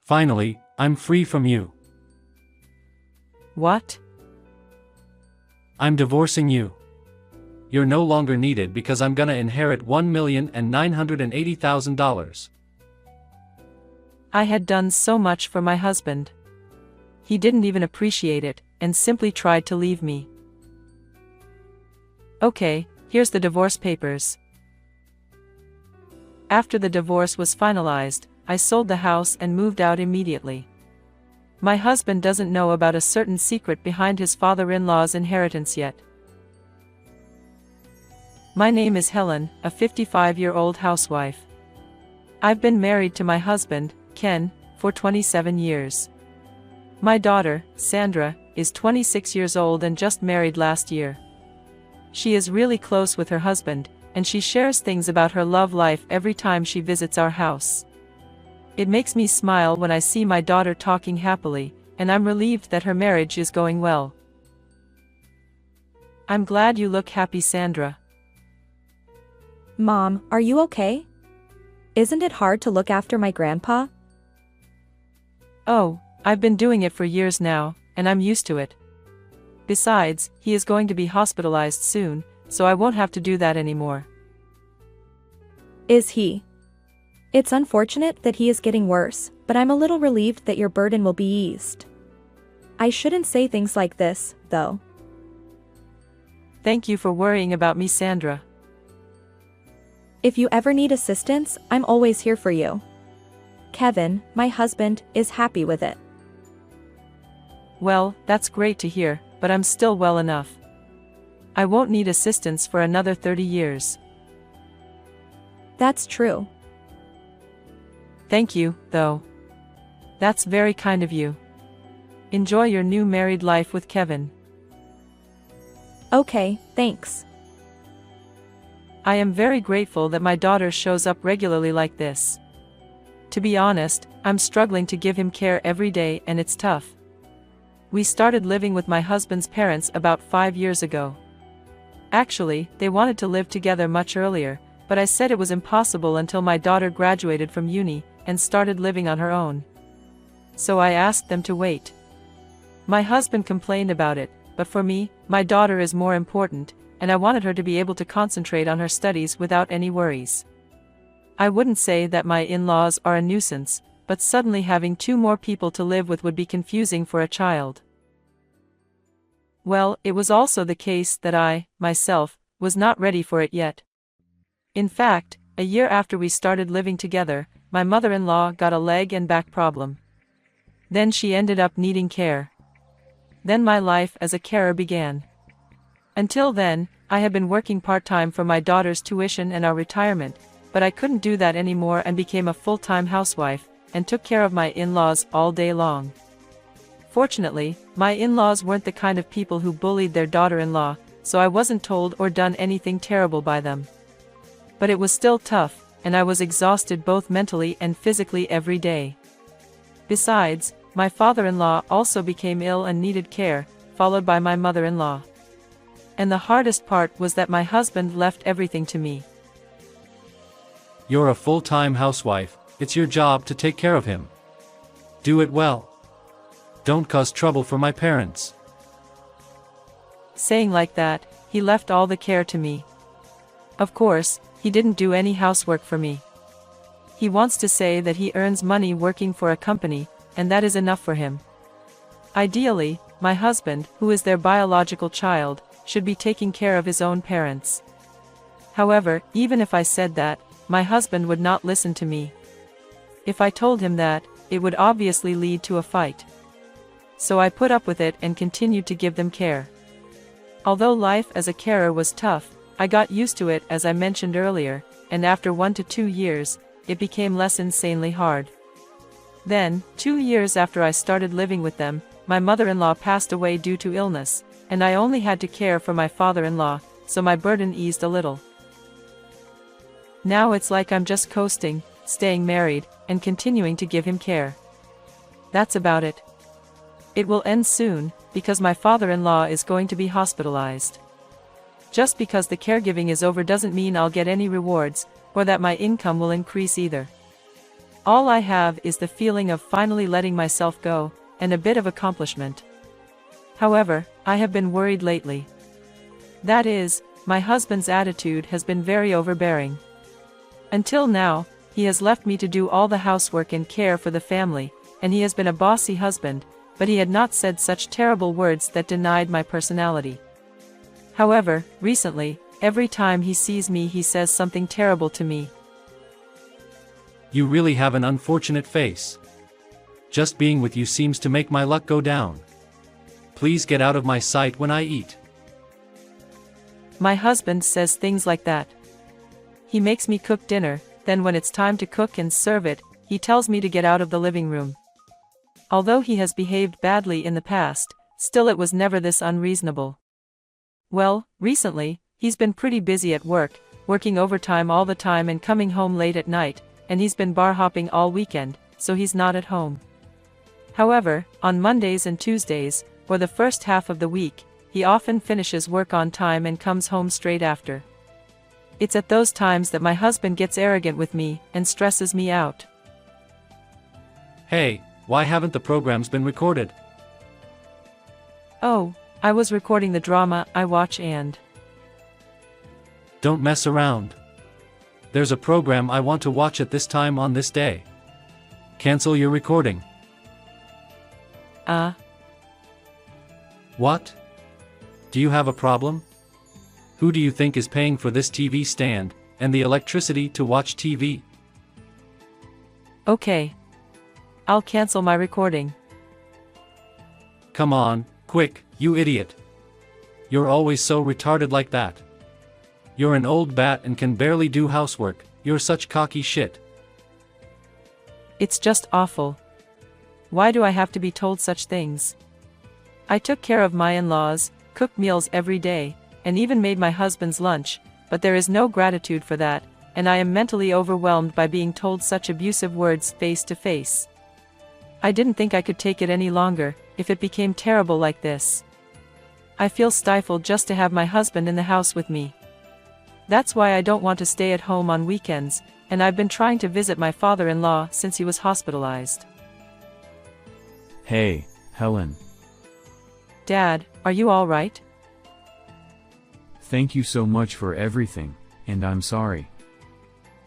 Finally, I'm free from you. What? I'm divorcing you. You're no longer needed because I'm gonna inherit $1,980,000. I had done so much for my husband. He didn't even appreciate it, and simply tried to leave me. Okay, here's the divorce papers. After the divorce was finalized, I sold the house and moved out immediately. My husband doesn't know about a certain secret behind his father-in-law's inheritance yet. My name is Helen, a 55-year-old housewife. I've been married to my husband, Ken, for 27 years. My daughter, Sandra, is 26 years old and just married last year. She is really close with her husband, and she shares things about her love life every time she visits our house. It makes me smile when I see my daughter talking happily, and I'm relieved that her marriage is going well. I'm glad you look happy, Sandra. Mom, are you okay? Isn't it hard to look after my grandpa? Oh, I've been doing it for years now, and I'm used to it. Besides, he is going to be hospitalized soon, so I won't have to do that anymore. Is he? It's unfortunate that he is getting worse, but I'm a little relieved that your burden will be eased. I shouldn't say things like this, though. Thank you for worrying about me, Sandra. If you ever need assistance, I'm always here for you. Kevin, my husband, is happy with it. Well, that's great to hear, but I'm still well enough. I won't need assistance for another 30 years. That's true. Thank you, though. That's very kind of you. Enjoy your new married life with Kevin. Okay, thanks. I am very grateful that my daughter shows up regularly like this. To be honest, I'm struggling to give him care every day and it's tough. We started living with my husband's parents about 5 years ago. Actually, they wanted to live together much earlier, but I said it was impossible until my daughter graduated from uni and started living on her own. So I asked them to wait. My husband complained about it, but for me, my daughter is more important, and I wanted her to be able to concentrate on her studies without any worries. I wouldn't say that my in-laws are a nuisance, but suddenly having 2 more people to live with would be confusing for a child. Well, it was also the case that I, myself, was not ready for it yet. In fact, a year after we started living together, my mother-in-law got a leg and back problem. Then she ended up needing care. Then my life as a carer began. Until then, I had been working part-time for my daughter's tuition and our retirement, but I couldn't do that anymore and became a full-time housewife, and took care of my in-laws all day long. Fortunately, my in-laws weren't the kind of people who bullied their daughter-in-law, so I wasn't told or done anything terrible by them. But it was still tough, and I was exhausted both mentally and physically every day. Besides, my father-in-law also became ill and needed care, followed by my mother-in-law. And the hardest part was that my husband left everything to me. You're a full-time housewife, it's your job to take care of him. Do it well. Don't cause trouble for my parents. Saying like that, he left all the care to me. Of course, he didn't do any housework for me. He wants to say that he earns money working for a company, and that is enough for him. Ideally, my husband, who is their biological child, should be taking care of his own parents. However, even if I said that, my husband would not listen to me. If I told him that, it would obviously lead to a fight. So I put up with it and continued to give them care. Although life as a carer was tough, I got used to it as I mentioned earlier, and after 1 to 2 years, it became less insanely hard. Then, 2 years after I started living with them, my mother-in-law passed away due to illness, and I only had to care for my father-in-law, so my burden eased a little. Now it's like I'm just coasting, staying married, and continuing to give him care. That's about it. It will end soon, because my father-in-law is going to be hospitalized. Just because the caregiving is over doesn't mean I'll get any rewards, or that my income will increase either. All I have is the feeling of finally letting myself go, and a bit of accomplishment. However, I have been worried lately. That is, my husband's attitude has been very overbearing. Until now, he has left me to do all the housework and care for the family, and he has been a bossy husband, but he had not said such terrible words that denied my personality. However, recently, every time he sees me he says something terrible to me. You really have an unfortunate face. Just being with you seems to make my luck go down. Please get out of my sight when I eat. My husband says things like that. He makes me cook dinner, then when it's time to cook and serve it, he tells me to get out of the living room. Although he has behaved badly in the past, still it was never this unreasonable. Well, recently, he's been pretty busy at work, working overtime all the time and coming home late at night, and he's been bar hopping all weekend, so he's not at home. However, on Mondays and Tuesdays, or the first half of the week, he often finishes work on time and comes home straight after. It's at those times that my husband gets arrogant with me and stresses me out. Hey, why haven't the programs been recorded? Oh, I was recording the drama I watch and... Don't mess around. There's a program I want to watch at this time on this day. Cancel your recording. What? Do you have a problem? Who do you think is paying for this TV stand, and the electricity to watch TV? Okay. I'll cancel my recording. Come on, quick, you idiot. You're always so retarded like that. You're an old bat and can barely do housework, you're such cocky shit. It's just awful. Why do I have to be told such things? I took care of my in-laws, cooked meals every day, and even made my husband's lunch, but there is no gratitude for that, and I am mentally overwhelmed by being told such abusive words face to face. I didn't think I could take it any longer, if it became terrible like this. I feel stifled just to have my husband in the house with me. That's why I don't want to stay at home on weekends, and I've been trying to visit my father-in-law since he was hospitalized. Hey, Helen. Dad, are you all right? Thank you so much for everything, and I'm sorry.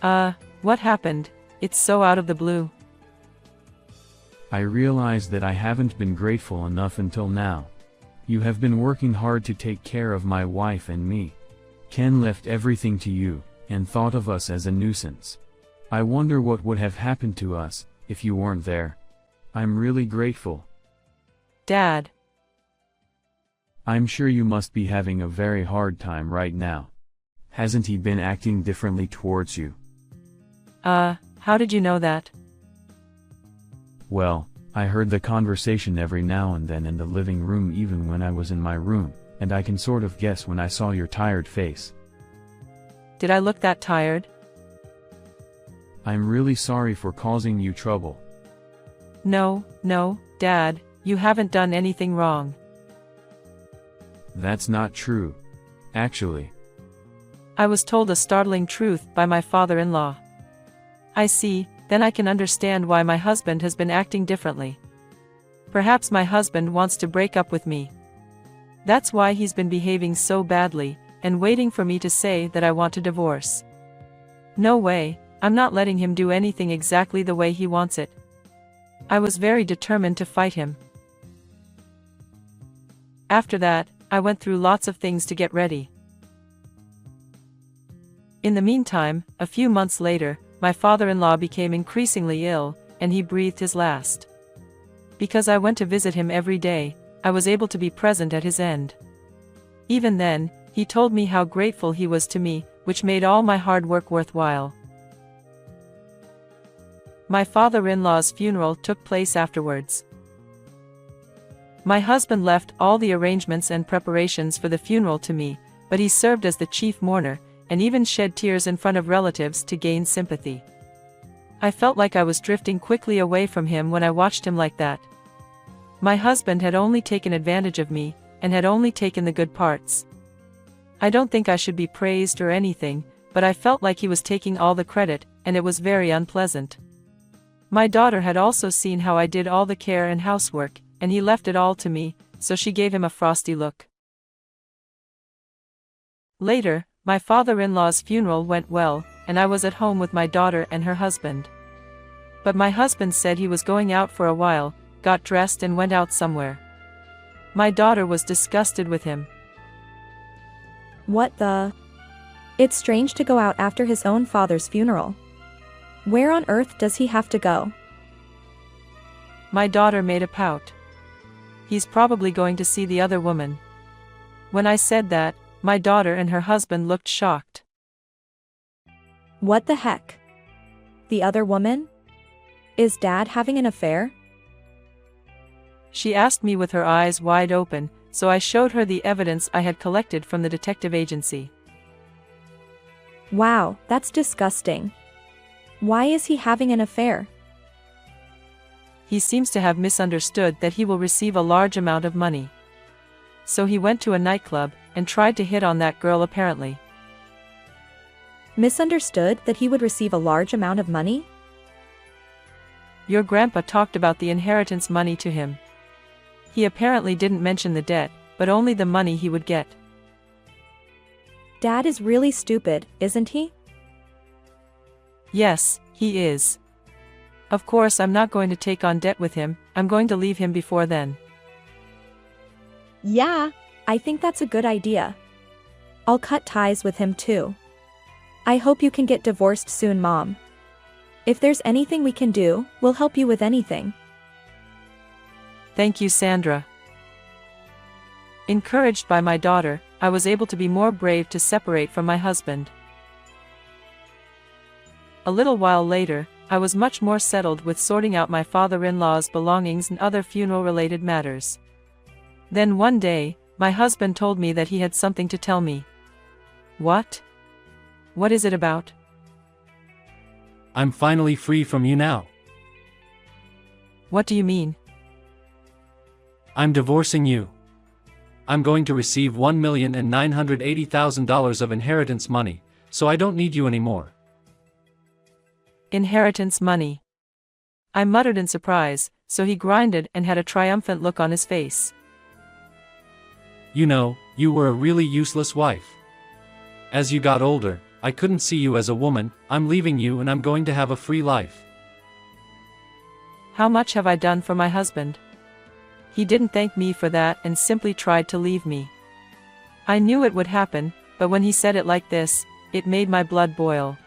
What happened? It's so out of the blue. I realize that I haven't been grateful enough until now. You have been working hard to take care of my wife and me. Ken left everything to you, and thought of us as a nuisance. I wonder what would have happened to us, if you weren't there. I'm really grateful. Dad. I'm sure you must be having a very hard time right now. Hasn't he been acting differently towards you? How did you know that? Well, I heard the conversation every now and then in the living room even when I was in my room, and I can sort of guess when I saw your tired face. Did I look that tired? I'm really sorry for causing you trouble. No, Dad, you haven't done anything wrong. That's not true. Actually. I was told a startling truth by my father-in-law. I see, then I can understand why my husband has been acting differently. Perhaps my husband wants to break up with me. That's why he's been behaving so badly, and waiting for me to say that I want to divorce. No way, I'm not letting him do anything exactly the way he wants it. I was very determined to fight him. After that, I went through lots of things to get ready. In the meantime, a few months later, my father-in-law became increasingly ill, and he breathed his last. Because I went to visit him every day, I was able to be present at his end. Even then, he told me how grateful he was to me, which made all my hard work worthwhile. My father-in-law's funeral took place afterwards. My husband left all the arrangements and preparations for the funeral to me, but he served as the chief mourner, and even shed tears in front of relatives to gain sympathy. I felt like I was drifting quickly away from him when I watched him like that. My husband had only taken advantage of me, and had only taken the good parts. I don't think I should be praised or anything, but I felt like he was taking all the credit, and it was very unpleasant. My daughter had also seen how I did all the care and housework, and he left it all to me, so she gave him a frosty look. Later, my father-in-law's funeral went well, and I was at home with my daughter and her husband. But my husband said he was going out for a while, got dressed and went out somewhere. My daughter was disgusted with him. What the? It's strange to go out after his own father's funeral. Where on earth does he have to go? My daughter made a pout. He's probably going to see the other woman. When I said that, my daughter and her husband looked shocked. What the heck? The other woman? Is Dad having an affair? She asked me with her eyes wide open, so I showed her the evidence I had collected from the detective agency. Wow, that's disgusting. Why is he having an affair? He seems to have misunderstood that he will receive a large amount of money. So he went to a nightclub and tried to hit on that girl apparently. Misunderstood that he would receive a large amount of money? Your grandpa talked about the inheritance money to him. He apparently didn't mention the debt, but only the money he would get. Dad is really stupid, isn't he? Yes, he is. Of course I'm not going to take on debt with him, I'm going to leave him before then. Yeah, I think that's a good idea. I'll cut ties with him too. I hope you can get divorced soon, Mom. If there's anything we can do, we'll help you with anything. Thank you, Sandra. Encouraged by my daughter, I was able to be more brave to separate from my husband. A little while later, I was much more settled with sorting out my father-in-law's belongings and other funeral-related matters. Then one day, my husband told me that he had something to tell me. What? What is it about? I'm finally free from you now. What do you mean? I'm divorcing you. I'm going to receive $1,980,000 of inheritance money, so I don't need you anymore. Inheritance money. I muttered in surprise, so he grinded and had a triumphant look on his face. You know, you were a really useless wife. As you got older, I couldn't see you as a woman. I'm leaving you and I'm going to have a free life. How much have I done for my husband? He didn't thank me for that and simply tried to leave me. I knew it would happen, but when he said it like this, it made my blood boil.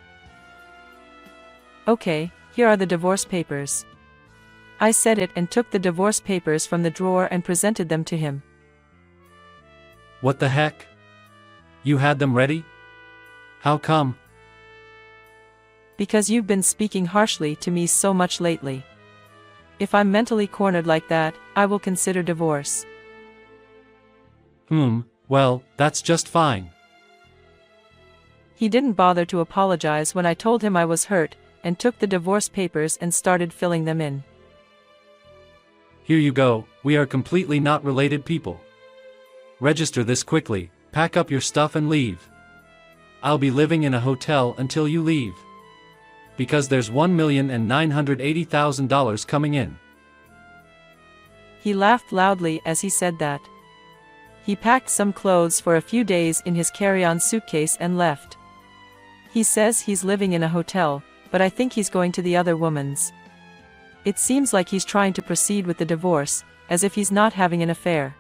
Okay, here are the divorce papers. I said it and took the divorce papers from the drawer and presented them to him. What the heck? You had them ready? How come? Because you've been speaking harshly to me so much lately. If I'm mentally cornered like that, I will consider divorce. Well, that's just fine. He didn't bother to apologize when I told him I was hurt, and took the divorce papers and started filling them in. Here you go, we are completely not related people. Register this quickly, pack up your stuff and leave. I'll be living in a hotel until you leave. Because there's $1,980,000 coming in. He laughed loudly as he said that. He packed some clothes for a few days in his carry-on suitcase and left. He says he's living in a hotel, but I think he's going to the other woman's. It seems like he's trying to proceed with the divorce, as if he's not having an affair.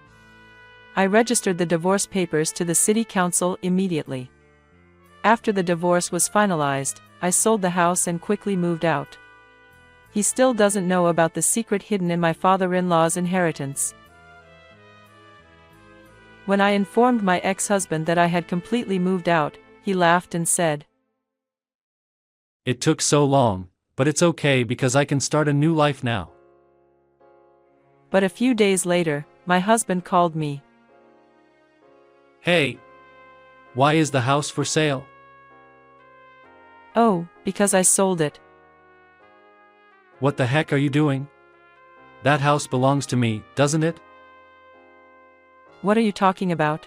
I registered the divorce papers to the city council immediately. After the divorce was finalized, I sold the house and quickly moved out. He still doesn't know about the secret hidden in my father-in-law's inheritance. When I informed my ex-husband that I had completely moved out, he laughed and said, It took so long, but it's okay because I can start a new life now. But a few days later, my husband called me. Hey! Why is the house for sale? Oh, because I sold it. What the heck are you doing? That house belongs to me, doesn't it? What are you talking about?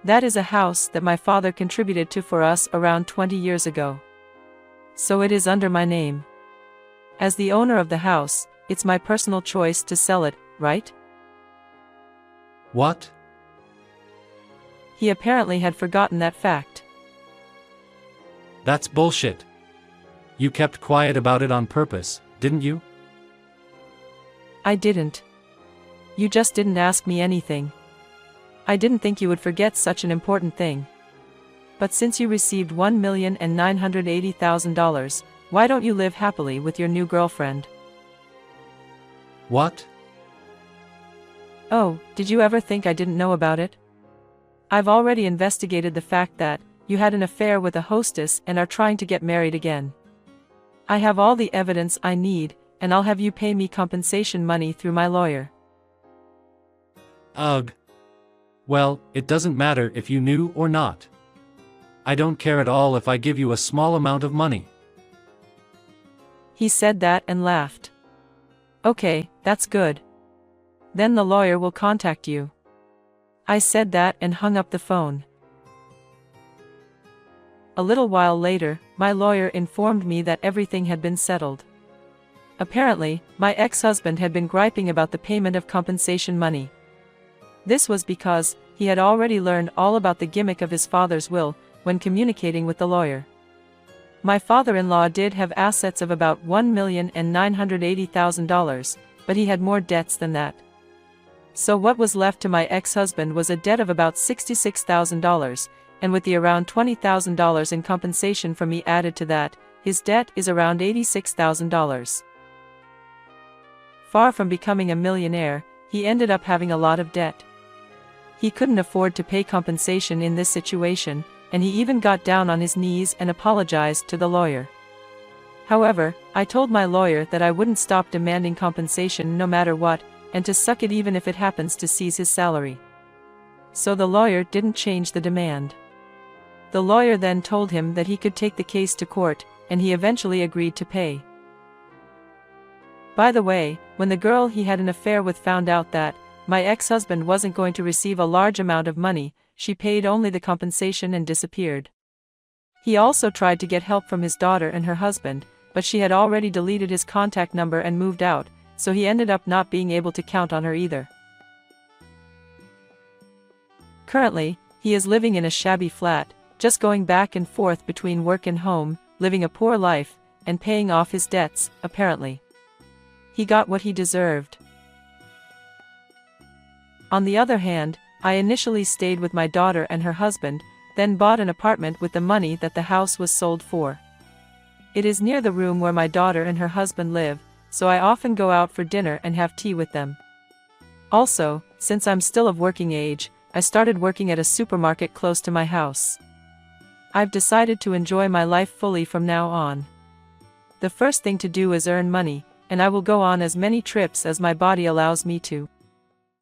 That is a house that my father contributed to for us around 20 years ago. So it is under my name. As the owner of the house, it's my personal choice to sell it, right? What? He apparently had forgotten that fact. That's bullshit. You kept quiet about it on purpose, didn't you? I didn't. You just didn't ask me anything. I didn't think you would forget such an important thing. But since you received $1,980,000, why don't you live happily with your new girlfriend? What? Oh, did you ever think I didn't know about it? I've already investigated the fact that you had an affair with a hostess and are trying to get married again. I have all the evidence I need, and I'll have you pay me compensation money through my lawyer. Ugh. Well, it doesn't matter if you knew or not. I don't care at all if I give you a small amount of money. He said that and laughed. Okay, that's good. Then the lawyer will contact you. I said that and hung up the phone. A little while later, my lawyer informed me that everything had been settled. Apparently, my ex-husband had been griping about the payment of compensation money. This was because he had already learned all about the gimmick of his father's will when communicating with the lawyer. My father-in-law did have assets of about $1,980,000, but he had more debts than that. So what was left to my ex-husband was a debt of about $66,000, and with the around $20,000 in compensation from me added to that, his debt is around $86,000. Far from becoming a millionaire, he ended up having a lot of debt. He couldn't afford to pay compensation in this situation, and he even got down on his knees and apologized to the lawyer. However, I told my lawyer that I wouldn't stop demanding compensation no matter what, and to suck it even if it happens to seize his salary. So the lawyer didn't change the demand. The lawyer then told him that he could take the case to court, and he eventually agreed to pay. By the way, when the girl he had an affair with found out that my ex-husband wasn't going to receive a large amount of money, she paid only the compensation and disappeared. He also tried to get help from his daughter and her husband, but she had already deleted his contact number and moved out, so he ended up not being able to count on her either. Currently, he is living in a shabby flat, just going back and forth between work and home, living a poor life, and paying off his debts, apparently. He got what he deserved. On the other hand, I initially stayed with my daughter and her husband, then bought an apartment with the money that the house was sold for. It is near the room where my daughter and her husband live, so I often go out for dinner and have tea with them. Also, since I'm still of working age, I started working at a supermarket close to my house. I've decided to enjoy my life fully from now on. The first thing to do is earn money, and I will go on as many trips as my body allows me to.